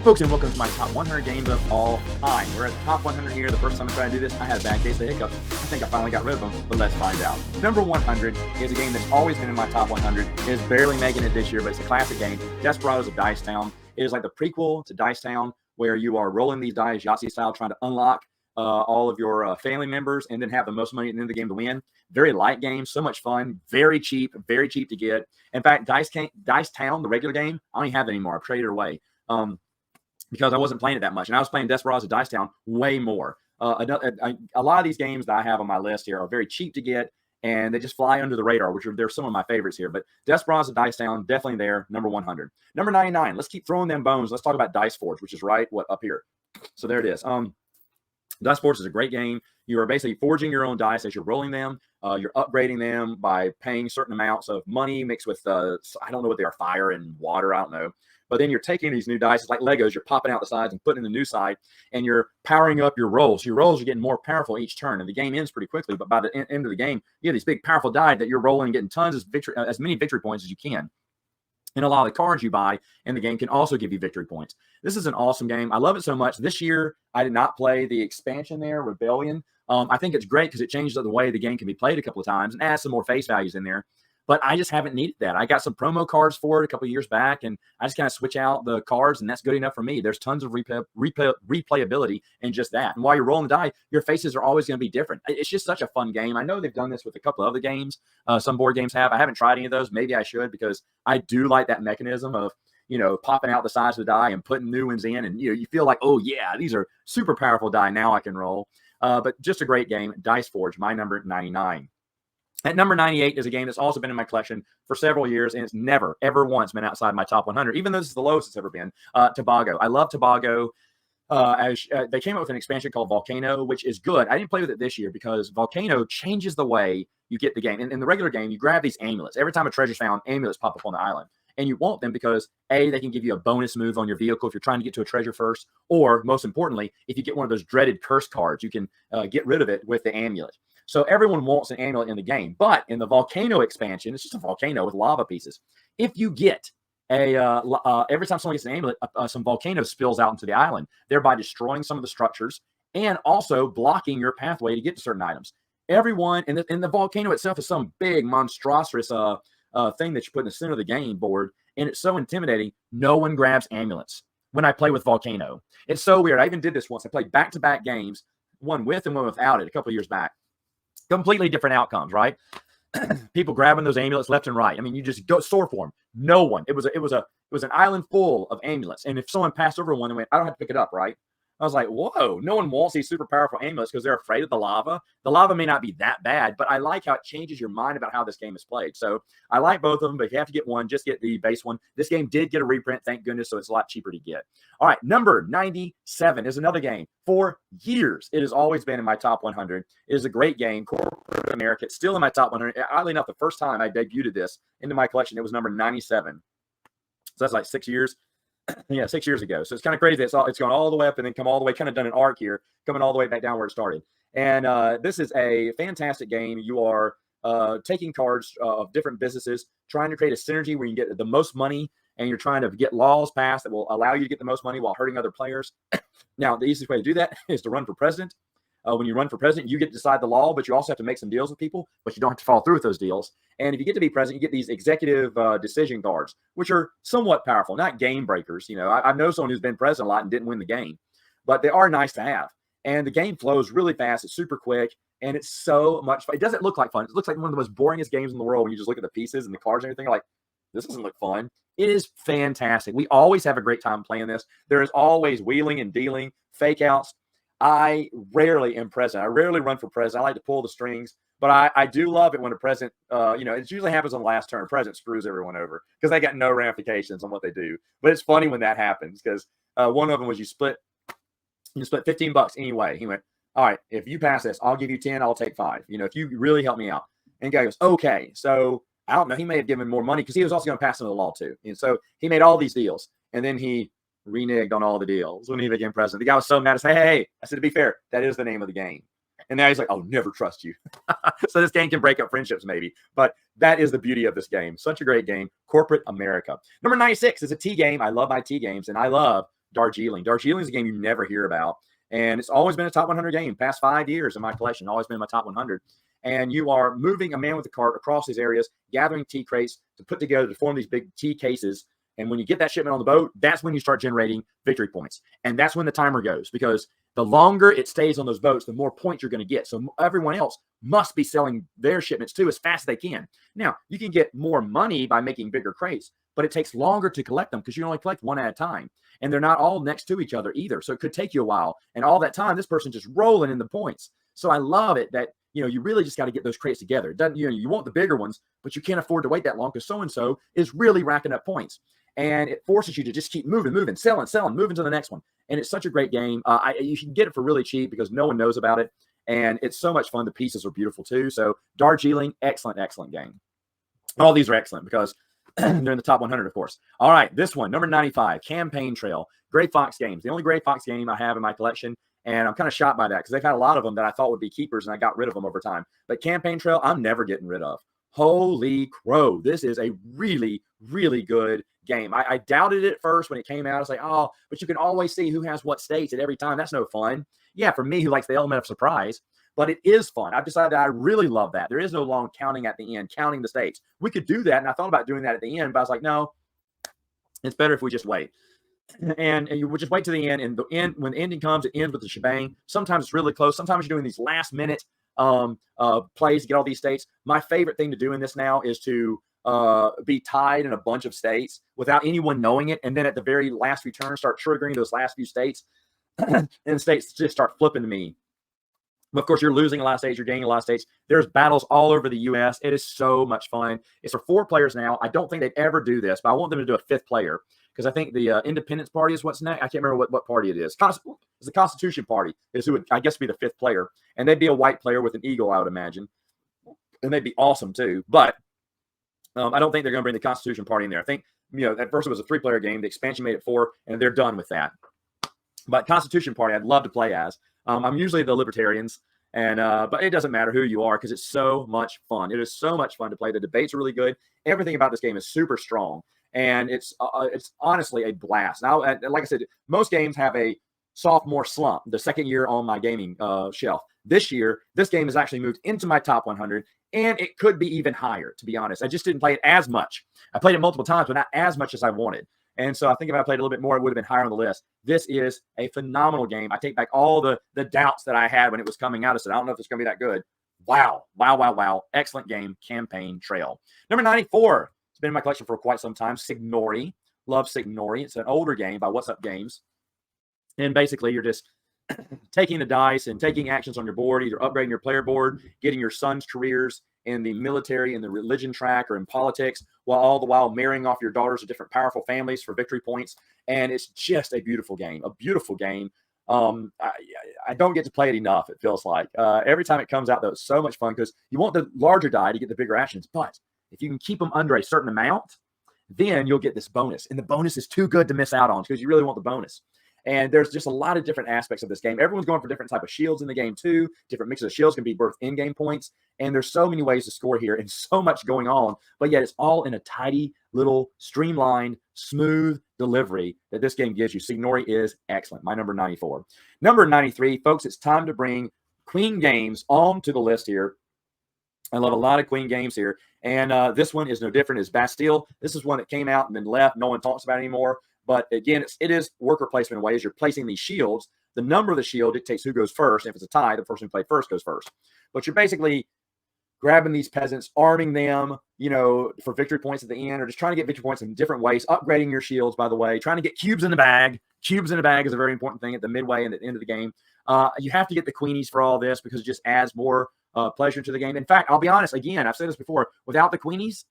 folks, and welcome to my top 100 games of all time. We're at the top 100 here. The first time I tried to do this, I had a bad case of hiccups. I think I finally got rid of them, but let's find out. Number 100 is a game that's always been in my top 100. It is barely making it this year, but it's a classic game. Desperado of Dice Town. It is like the prequel to Dice Town, where you are rolling these dice, Yahtzee style, trying to unlock all of your family members and then have the most money at the end of the game to win. Very light game, so much fun, very cheap to get. In fact, Dice Town, the regular game, I don't even have it anymore. I've traded it away. Because I wasn't playing it that much. And I was playing Desperado of Dice Town way more. A lot of these games that I have on my list here are very cheap to get, and they just fly under the radar, which they're some of my favorites here. But Desperado of Dice Town, definitely there, number 100. Number 99, let's keep throwing them bones. Let's talk about Dice Forge, which is up here. So there it is. Dice Forge is a great game. You are basically forging your own dice as you're rolling them. You're upgrading them by paying certain amounts of money mixed with, I don't know what they are, fire and water, I don't know. But then you're taking these new dice, it's like Legos, you're popping out the sides and putting in the new side, and you're powering up your rolls. Your rolls are getting more powerful each turn, and the game ends pretty quickly. But by the end of the game, you have these big, powerful die that you're rolling and getting tons of as many victory points as you can. And a lot of the cards you buy in the game can also give you victory points. This is an awesome game. I love it so much. This year, I did not play the expansion there, Rebellion. I think it's great because it changes the way the game can be played a couple of times and adds some more face values in there. But I just haven't needed that. I got some promo cards for it a couple of years back, and I just kind of switch out the cards, and that's good enough for me. There's tons of replayability in just that. And while you're rolling the die, your faces are always going to be different. It's just such a fun game. I know they've done this with a couple of other games. Some board games have. I haven't tried any of those. Maybe I should, because I do like that mechanism of, popping out the size of the die and putting new ones in. And, you feel like, oh, yeah, these are super powerful die. Now I can roll. But just a great game. Dice Forge, my number 99. At number 98 is a game that's also been in my collection for several years, and it's never, ever once been outside my top 100, even though this is the lowest it's ever been. Tobago. I love Tobago. They came up with an expansion called Volcano, which is good. I didn't play with it this year because Volcano changes the way you get the game. In the regular game, you grab these amulets. Every time a treasure's found, amulets pop up on the island. And you want them because, A, they can give you a bonus move on your vehicle if you're trying to get to a treasure first, or, most importantly, if you get one of those dreaded curse cards, you can get rid of it with the amulet. So everyone wants an amulet in the game. But in the Volcano expansion, it's just a volcano with lava pieces. If you get every time someone gets an amulet, some volcano spills out into the island, thereby destroying some of the structures and also blocking your pathway to get to certain items. Everyone, and the volcano itself is some big, monstrous thing that you put in the center of the game board, and it's so intimidating, no one grabs amulets when I play with Volcano. It's so weird. I even did this once. I played back-to-back games, one with and one without it, a couple of years back. Completely different outcomes, right? People grabbing those amulets left and right. I mean, you just go store for them. No one. It was an island full of amulets, and if someone passed over one and went, I don't have to pick it up, right? I was like, whoa, no one wants these super powerful amulets because they're afraid of the lava. The lava may not be that bad, but I like how it changes your mind about how this game is played. So I like both of them, but if you have to get one, just get the base one. This game did get a reprint, thank goodness, so it's a lot cheaper to get. All right, number 97 is another game. For years, it has always been in my top 100. It is a great game, Cor America. It's still in my top 100. Oddly enough, the first time I debuted this into my collection, it was number 97. So that's like 6 years. Yeah, 6 years ago. So it's kind of crazy. It's gone all the way up and then come all the way, kind of done an arc here, coming all the way back down where it started. And this is a fantastic game. You are taking cards of different businesses, trying to create a synergy where you can get the most money, and you're trying to get laws passed that will allow you to get the most money while hurting other players. Now, the easiest way to do that is to run for president. When you run for president, you get to decide the law, but you also have to make some deals with people, but you don't have to follow through with those deals. And if you get to be president, you get these executive decision cards, which are somewhat powerful, not game breakers. I know someone who's been president a lot and didn't win the game, but they are nice to have. And the game flows really fast. It's super quick, and it's so much fun. It doesn't look like fun. It looks like one of the most boringest games in the world when you just look at the pieces and the cards and everything. You're like, this doesn't look fun. It is fantastic. We always have a great time playing this. There is always wheeling and dealing, fake outs. I rarely am president. I rarely run for president. I like to pull the strings, but I do love it when a president, it usually happens on the last turn. President screws everyone over because they got no ramifications on what they do. But it's funny when that happens because one of them was you split $15 anyway. He went, all right, if you pass this, I'll give you 10. I'll take 5. If you really help me out. And the guy goes, okay. So I don't know. He may have given more money because he was also going to pass into the law too. And so he made all these deals, and then he reneged on all the deals when he became president. The guy was so mad. I said, hey. I said, to be fair, that is the name of the game. And now he's like, I'll never trust you. So this game can break up friendships maybe, but that is the beauty of this game. Such a great game, Corporate America. Number 96 is a T game. I love my T games, and I love Darjeeling. Darjeeling is a game you never hear about, and it's always been a top 100 game. Past 5 years in my collection, always been in my top 100. And you are moving a man with a cart across these areas, gathering tea crates to put together to form these big tea cases. And when you get that shipment on the boat, that's when you start generating victory points. And that's when the timer goes, because the longer it stays on those boats, the more points you're going to get. So everyone else must be selling their shipments too as fast as they can. Now, you can get more money by making bigger crates, but it takes longer to collect them because you only collect one at a time. And they're not all next to each other either. So it could take you a while. And all that time, this person's just rolling in the points. So I love it that, you really just got to get those crates together. It doesn't, you want the bigger ones, but you can't afford to wait that long because so-and-so is really racking up points. And it forces you to just keep moving, selling, moving to the next one. And it's such a great game. You can get it for really cheap because no one knows about it. And it's so much fun. The pieces are beautiful too. So Darjeeling, excellent game. All these are excellent because they're in the top 100, of course. All right, this one, number 95, Campaign Trail. Gray Fox games. The only Gray Fox game I have in my collection. And I'm kind of shocked by that because they've had a lot of them that I thought would be keepers, and I got rid of them over time. But Campaign Trail, I'm never getting rid of. Holy crow. This is a really, really good game. I doubted it first when it came out. I was like, oh, but you can always see who has what states at every time. That's no fun. Yeah, for me, who likes the element of surprise. But it is fun. I've decided that I really love that. There is no long counting at the end, counting the states. We could do that, and I thought about doing that at the end, but I was like, no, it's better if we just wait. And you would just wait to the end, and when the ending comes, it ends with the shebang. Sometimes it's really close. Sometimes you're doing these last minute plays to get all these states. My favorite thing to do in this now is to be tied in a bunch of states without anyone knowing it, and then at the very last few turns start triggering those last few states, and the states just start flipping to me. Of course, you're losing a lot of states, you're gaining a lot of states. There's battles all over the U.S. It is so much fun. It's for 4 players now. I don't think they'd ever do this, but I want them to do a 5th player. Because I think the Independence Party is what's next. I can't remember what party it is. It's the Constitution Party is who would, I guess, be the 5th player. And they'd be a white player with an eagle, I would imagine. And they'd be awesome, too. But I don't think they're going to bring the Constitution Party in there. I think, at first it was a 3-player game. The expansion made it 4, and they're done with that. But Constitution Party, I'd love to play as. I'm usually the Libertarians. And but it doesn't matter who you are because it's so much fun. It is so much fun to play. The debates are really good. Everything about this game is super strong. And it's honestly a blast. Now, like I said, most games have a sophomore slump, the second year on my gaming shelf. This year, this game has actually moved into my top 100, and it could be even higher, to be honest. I just didn't play it as much. I played it multiple times, but not as much as I wanted. And so I think if I played a little bit more, it would have been higher on the list. This is a phenomenal game. I take back all the doubts that I had when it was coming out. I said, I don't know if it's going to be that good. Wow. Excellent game, Campaign Trail. Number 94. Been in my collection for quite some time. Signori. Love Signori. It's an older game by What's Up Games. And basically, you're just taking the dice and taking actions on your board, either upgrading your player board, getting your son's careers in the military, in the religion track, or in politics, while all the while marrying off your daughters to different powerful families for victory points. And it's just a beautiful game. A beautiful game. I don't get to play it enough, it feels like. Every time it comes out, though, it's so much fun because you want the larger die to get the bigger actions, but if you can keep them under a certain amount, then you'll get this bonus. And the bonus is too good to miss out on because you really want the bonus. And there's just a lot of different aspects of this game. Everyone's going for different type of shields in the game too. Different mixes of shields can be worth in-game points. And there's so many ways to score here and so much going on. But yet it's all in a tidy, little, streamlined, smooth delivery that this game gives you. Signori is excellent. My number 94. Number 93, folks, it's time to bring Queen games onto the list here. I love a lot of Queen games here. And this one is no different. It's Bastille. This is one that came out and then left. No one talks about it anymore. But again, it is worker placement in ways. You're placing these shields. The number of the shield dictates who goes first. If it's a tie, the person who played first goes first. But you're basically grabbing these peasants, arming them, for victory points at the end, or just trying to get victory points in different ways, upgrading your shields, by the way, trying to get cubes in the bag. Cubes in the bag is a very important thing at the midway and at the end of the game. You have to get the queenies for all this because it just adds more pleasure to the game. In fact, I'll be honest, again, I've said this before, without the queenies,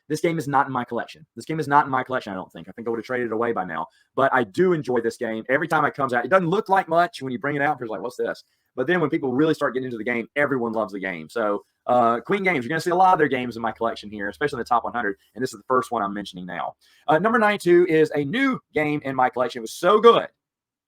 this game is not in my collection. This game is not in my collection, I don't think. I think I would have traded it away by now. But I do enjoy this game. Every time it comes out, it doesn't look like much when you bring it out. It's like, what's this? But then when people really start getting into the game, everyone loves the game. So Queen games, you're going to see a lot of their games in my collection here, especially in the top 100. And this is the first one I'm mentioning now. Number 92 is a new game in my collection. It was so good,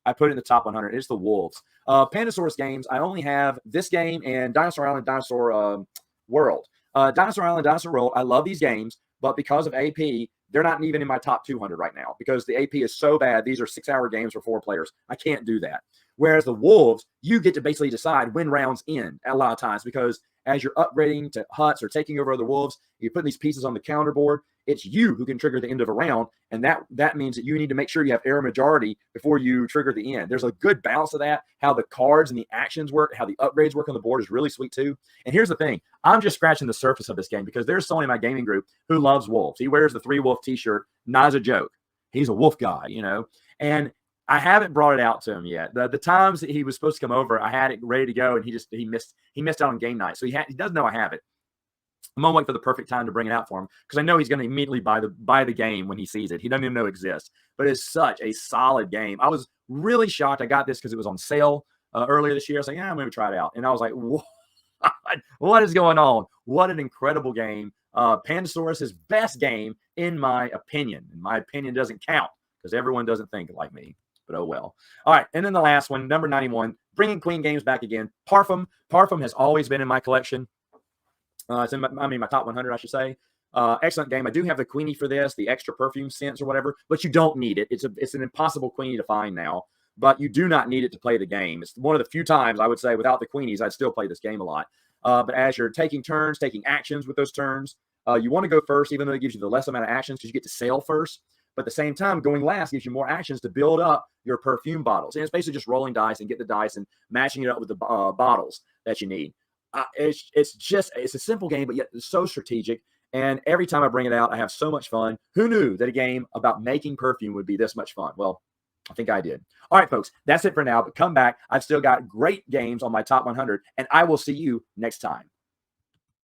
I put it in the top 100. It's the Wolves. Pandasaurus games, I only have this game and Dinosaur Island, Dinosaur World. Dinosaur Island, Dinosaur World, I love these games. but because of AP, they're not even in my top 200 right now because the AP is so bad. These are 6-hour games for 4 players. I can't do that. Whereas the Wolves, you get to basically decide when rounds end a lot of times because as you're upgrading to huts or taking over other Wolves, you're putting these pieces on the counter board. It's you who can trigger the end of a round, and that means that you need to make sure you have error majority before you trigger the end. There's a good balance of that. How the cards and the actions work, how the upgrades work on the board is really sweet too. And here's the thing. I'm just scratching the surface of this game because there's someone in my gaming group who loves Wolves. He wears the 3 Wolf t-shirt, not as a joke. He's a Wolf guy, and I haven't brought it out to him yet. The times that he was supposed to come over, I had it ready to go, and he missed out on game night. So he doesn't know I have it. I'm gonna wait for the perfect time to bring it out for him because I know he's gonna immediately buy the game when he sees it. He doesn't even know it exists, but it's such a solid game. I was really shocked. I got this because it was on sale earlier this year. I was like, yeah, I'm gonna try it out, and I was like, what is going on? What an incredible game! Pandasaurus' best game in my opinion. And my opinion doesn't count because everyone doesn't think like me. But oh well. All right, and then the last one, number 91, bringing Queen games back again. Parfum. Parfum has always been in my collection. It's in my top 100, I should say. Excellent game. I do have the Queenie for this, the extra perfume scents or whatever, but you don't need it. It's an impossible Queenie to find now, but you do not need it to play the game. It's one of the few times I would say without the Queenies, I'd still play this game a lot. But as you're taking turns, taking actions with those turns, you want to go first, even though it gives you the less amount of actions because you get to sail first. But at the same time, going last gives you more actions to build up your perfume bottles. And it's basically just rolling dice and getting the dice and matching it up with the bottles that you need. It's a simple game, but yet it's so strategic. And every time I bring it out, I have so much fun. Who knew that a game about making perfume would be this much fun? Well, I think I did. All right, folks, that's it for now. But come back. I've still got great games on my top 100, and I will see you next time.